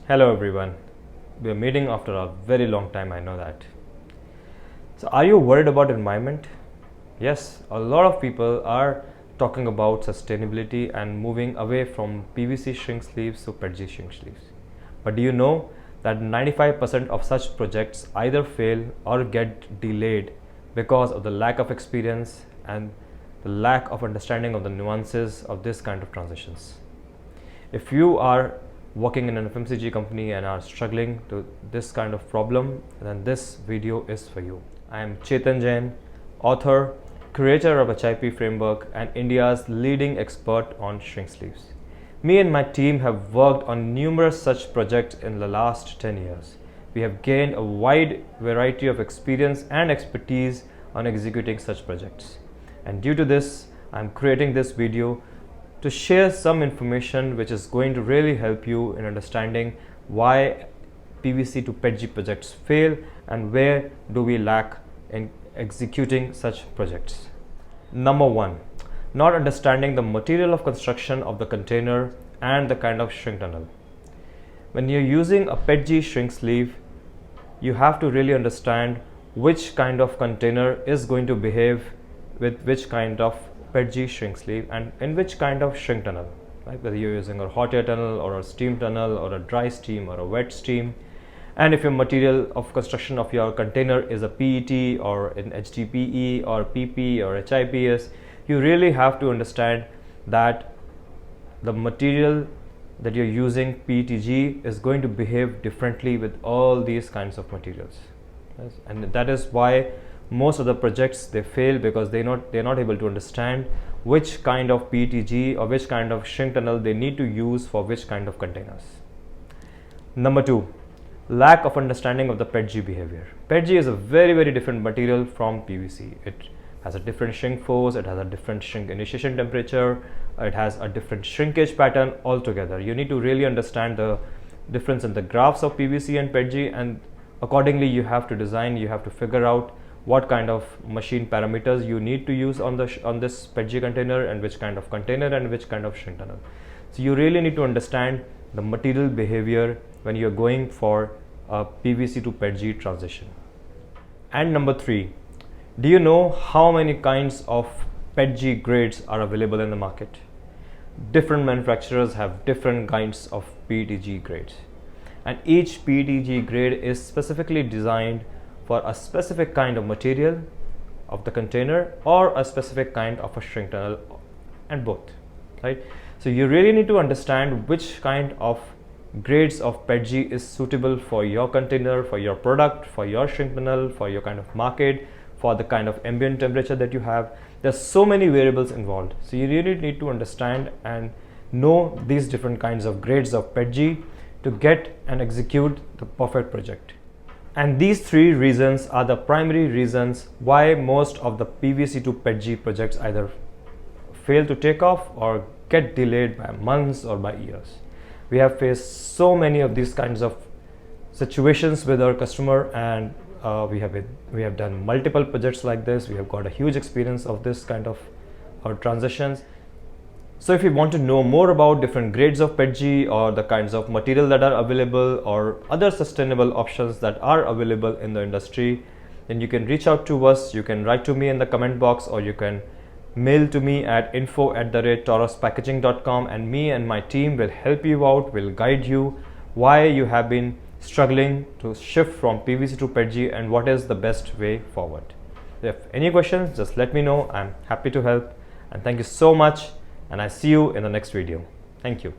Hello everyone. We are meeting after a very long time, I know that. So are you worried about environment? Yes, a lot of people are talking about sustainability and moving away from PVC shrink sleeves to PETG shrink sleeves. But do you know that 95% of such projects either fail or get delayed because of the lack of experience and the lack of understanding of the nuances of this kind of transitions? If you are working in an FMCG company and are struggling to this kind of problem, then this video is for you. I am Chetan Jain, author, creator of HIP framework and India's leading expert on shrink sleeves. Me and my team have worked on numerous such projects in the last 10 years. We have gained a wide variety of experience and expertise on executing such projects. And due to this, I am creating this video to share some information which is going to really help you in understanding why PVC to PETG projects fail and where do we lack in executing such projects. Number one, not understanding the material of construction of the container and the kind of shrink tunnel. When you're using a PETG shrink sleeve, you have to really understand which kind of container is going to behave with which kind of PETG shrink sleeve and in which kind of shrink tunnel, right? Whether you're using a hot air tunnel or a steam tunnel or a dry steam or a wet steam. And if your material of construction of your container is a PET or an HDPE or PP or HIPS, you really have to understand that the material that you're using, PETG, is going to behave differently with all these kinds of materials. Yes? And that is why most of the projects they fail, because they're not able to understand which kind of PETG or which kind of shrink tunnel they need to use for which kind of containers. Number two, lack of understanding of the PETG behavior. PETG is a very different material from PVC. It has a different shrink force, it has a different shrink initiation temperature, it has a different shrinkage pattern altogether. You need to really understand the difference in the graphs of PVC and PETG, and accordingly you have to design, you have to figure out what kind of machine parameters you need to use on this PETG container and which kind of container and which kind of shrink tunnel. So you really need to understand the material behavior when you're going for a PVC to PETG transition. And number three, do you know how many kinds of PETG grades are available in the market? Different manufacturers have different kinds of PETG grades, and each PETG grade is specifically designed for a specific kind of material of the container or a specific kind of a shrink tunnel, and both, right? So you really need to understand which kind of grades of PETG is suitable for your container, for your product, for your shrink tunnel, for your kind of market, for the kind of ambient temperature that you have. There's so many variables involved, so you really need to understand and know these different kinds of grades of PETG to get and execute the perfect project. And these three reasons are the primary reasons why most of the PVC to PETG projects either fail to take off or get delayed by months or by years. We have faced so many of these kinds of situations with our customer, and we have done multiple projects like this. We have got a huge experience of this kind of transitions. So if you want to know more about different grades of PETG or the kinds of material that are available or other sustainable options that are available in the industry, then you can reach out to us. You can write to me in the comment box, or you can mail to me at info@tauruspackaging.com, and me and my team will help you out, will guide you why you have been struggling to shift from PVC to PETG and what is the best way forward. If any questions, just let me know. I'm happy to help, and thank you so much. And I see you in the next video. Thank you.